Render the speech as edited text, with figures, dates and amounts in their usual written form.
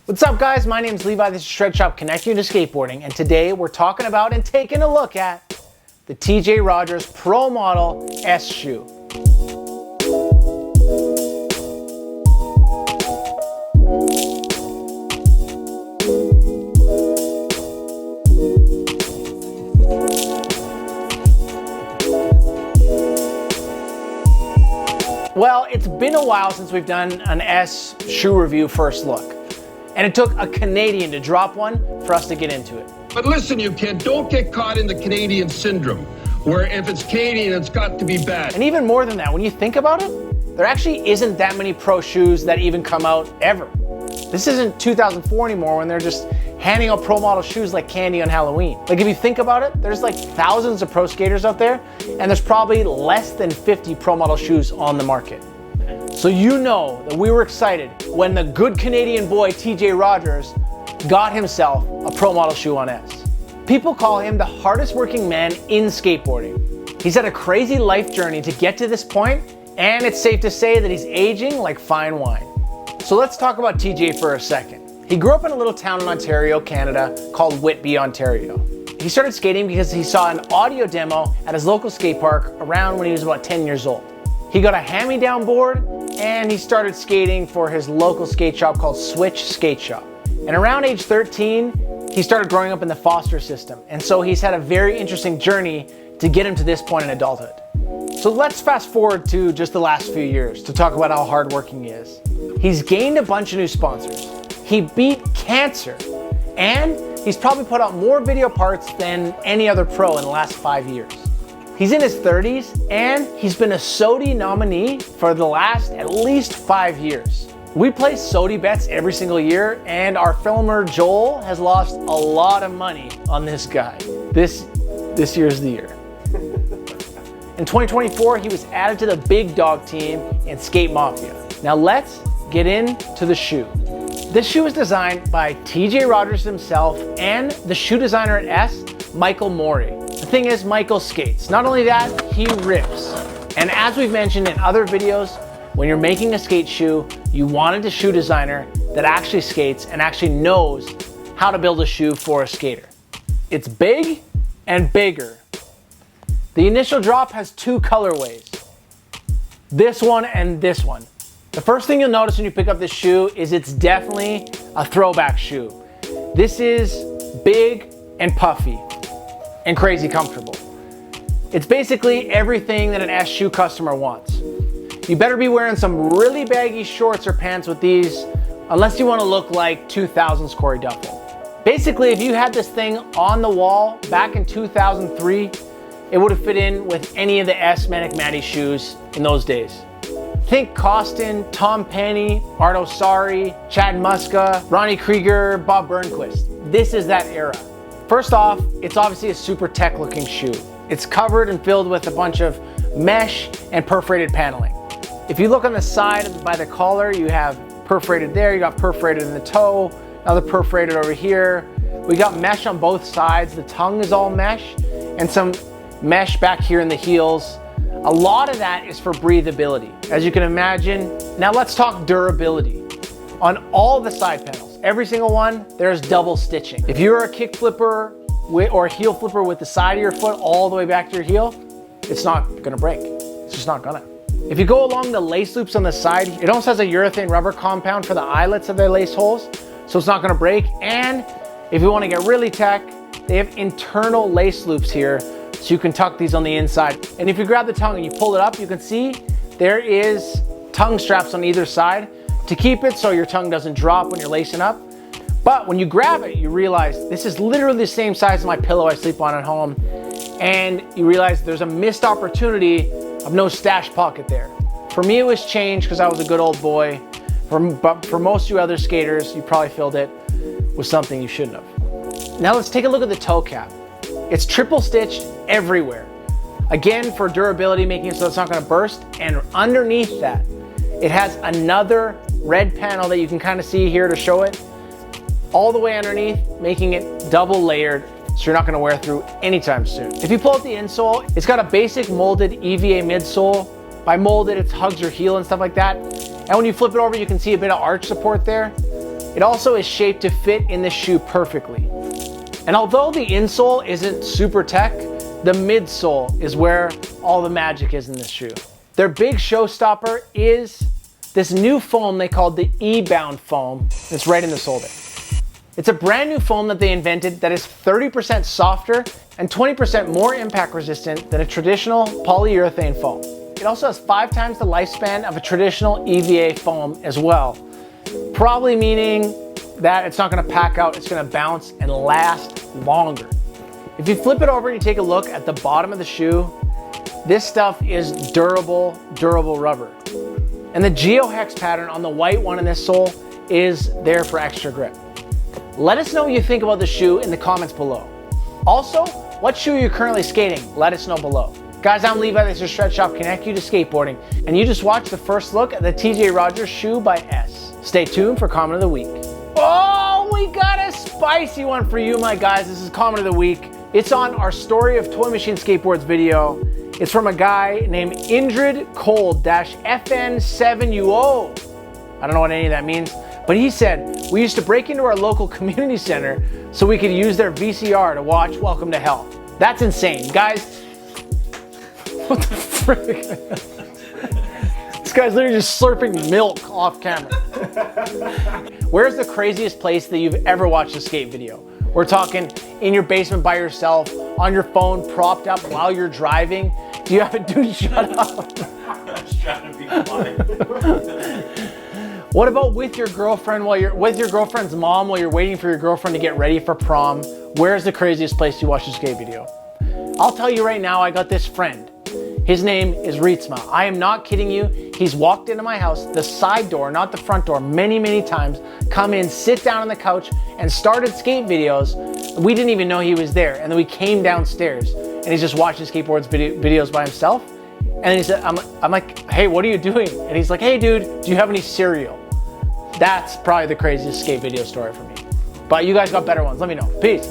What's up guys, my name is Levi, this is Shred Shop connecting you to skateboarding, and today we're talking about and taking a look at the TJ Rogers Pro Model S shoe. Well, it's been a while since we've done an S shoe review first look. And it took a Canadian to drop one for us to get into it. But listen, you kid, don't get caught in the Canadian syndrome, where if it's Canadian, it's got to be bad. And even more than that, when you think about it, there actually isn't that many pro shoes that even come out ever. This isn't 2004 anymore when they're just handing out pro model shoes like candy on Halloween. Like if you think about it, there's like thousands of pro skaters out there, and there's probably less than 50 pro model shoes on the market. So you know that we were excited when the good Canadian boy TJ Rogers got himself a pro model shoe on S. People call him the hardest working man in skateboarding. He's had a crazy life journey to get to this point, and it's safe to say that he's aging like fine wine. So let's talk about TJ for a second. He grew up in a little town in Ontario, Canada called Whitby, Ontario. He started skating because he saw an audio demo at his local skate park around when he was about 10 years old. He got a hand-me-down board and he started skating for his local skate shop called Switch Skate Shop. And around age 13, he started growing up in the foster system. And so he's had a very interesting journey to get him to this point in adulthood. So let's fast forward to just the last few years to talk about how hardworking he is. He's gained a bunch of new sponsors. He beat cancer. And he's probably put out more video parts than any other pro in the last 5 years. He's in his 30s, and he's been a SOTY nominee for the last at least 5 years. We place SOTY bets every single year, and our filmer Joel has lost a lot of money on this guy. This year's the year. In 2024, he was added to the big dog team in Skate Mafia. Now let's get into the shoe. This shoe is designed by TJ Rogers himself and the shoe designer at S, Michael Morey. The thing is, Michael skates. Not only that, he rips. And as we've mentioned in other videos, when you're making a skate shoe, you wanted a shoe designer that actually skates and actually knows how to build a shoe for a skater. It's big and bigger. The initial drop has two colorways. This one and this one. The first thing you'll notice when you pick up this shoe is it's definitely a throwback shoe. This is big and puffy and crazy comfortable. It's basically everything that an S shoe customer wants. You better be wearing some really baggy shorts or pants with these, unless you want to look like 2000s Corey Duffel. Basically, if you had this thing on the wall back in 2003, it would have fit in with any of the S Manic Matty shoes in those days. Think Costin, Tom Penny, Art Osari, Chad Muska, Ronnie Krieger, Bob Burnquist. This is that era. First off, it's obviously a super tech looking shoe. It's covered and filled with a bunch of mesh and perforated paneling. If you look on the side by the collar, you have perforated there, you got perforated in the toe, another perforated over here. We got mesh on both sides. The tongue is all mesh and some mesh back here in the heels. A lot of that is for breathability, as you can imagine. Now let's talk durability. On all the side panels, every single one, there's double stitching. If you're a kick flipper or a heel flipper with the side of your foot all the way back to your heel, it's not gonna break. It's just not gonna. If you go along the lace loops on the side, it almost has a urethane rubber compound for the eyelets of their lace holes, so it's not gonna break. And if you wanna get really tech, they have internal lace loops here, so you can tuck these on the inside. And if you grab the tongue and you pull it up, you can see there is tongue straps on either side to keep it so your tongue doesn't drop when you're lacing up. But when you grab it, you realize this is literally the same size as my pillow I sleep on at home. And you realize there's a missed opportunity of no stash pocket there. For me, it was changed because I was a good old boy. But for most of you other skaters, you probably filled it with something you shouldn't have. Now let's take a look at the toe cap. It's triple stitched everywhere. Again, for durability, making it so it's not gonna burst. And underneath that, it has another red panel that you can kind of see here to show it. All the way underneath, making it double layered, so you're not gonna wear through anytime soon. If you pull out the insole, it's got a basic molded EVA midsole. By molded, it hugs your heel and stuff like that. And when you flip it over, you can see a bit of arch support there. It also is shaped to fit in the shoe perfectly. And although the insole isn't super tech, the midsole is where all the magic is in this shoe. Their big showstopper is this new foam they called the E-Bound foam. It's right in the sole there. It's a brand new foam that they invented that is 30% softer and 20% more impact resistant than a traditional polyurethane foam. It also has 5 times the lifespan of a traditional EVA foam as well. Probably meaning that it's not gonna pack out, it's gonna bounce and last longer. If you flip it over and you take a look at the bottom of the shoe, this stuff is durable rubber. And the geohex pattern on the white one in this sole is there for extra grip. Let us know what you think about the shoe in the comments below. Also, what shoe you're currently skating, let us know below. Guys, I'm Levi, this is Stretch Shop Connect You to Skateboarding, and you just watched the first look at the TJ Rogers shoe by S. Stay tuned for Comment of the Week. Oh, we got a spicy one for you, my guys. This is Comment of the Week. It's on our Story of Toy Machine Skateboards video. It's from a guy named Indrid Cold-FN7UO. I don't know what any of that means, but he said, we used to break into our local community center so we could use their VCR to watch Welcome to Hell. That's insane. Guys, what the frick? This guy's literally just slurping milk off camera. Where's the craziest place that you've ever watched a skate video? We're talking in your basement by yourself, on your phone, propped up while you're driving. Do you have a dude shut up? I'm just trying to be quiet. What about with your girlfriend while you're with your girlfriend's mom while you're waiting for your girlfriend to get ready for prom? Where's the craziest place you watch a skate video? I'll tell you right now, I got this friend. His name is Rietsma. I am not kidding you. He's walked into my house, the side door, not the front door, many times, come in, sit down on the couch, and started skate videos. We didn't even know he was there. And then we came downstairs, and he's just watching skateboards videos by himself. And then he said, I'm like, hey, what are you doing? And he's like, hey, dude, do you have any cereal? That's probably the craziest skate video story for me. But you guys got better ones. Let me know. Peace.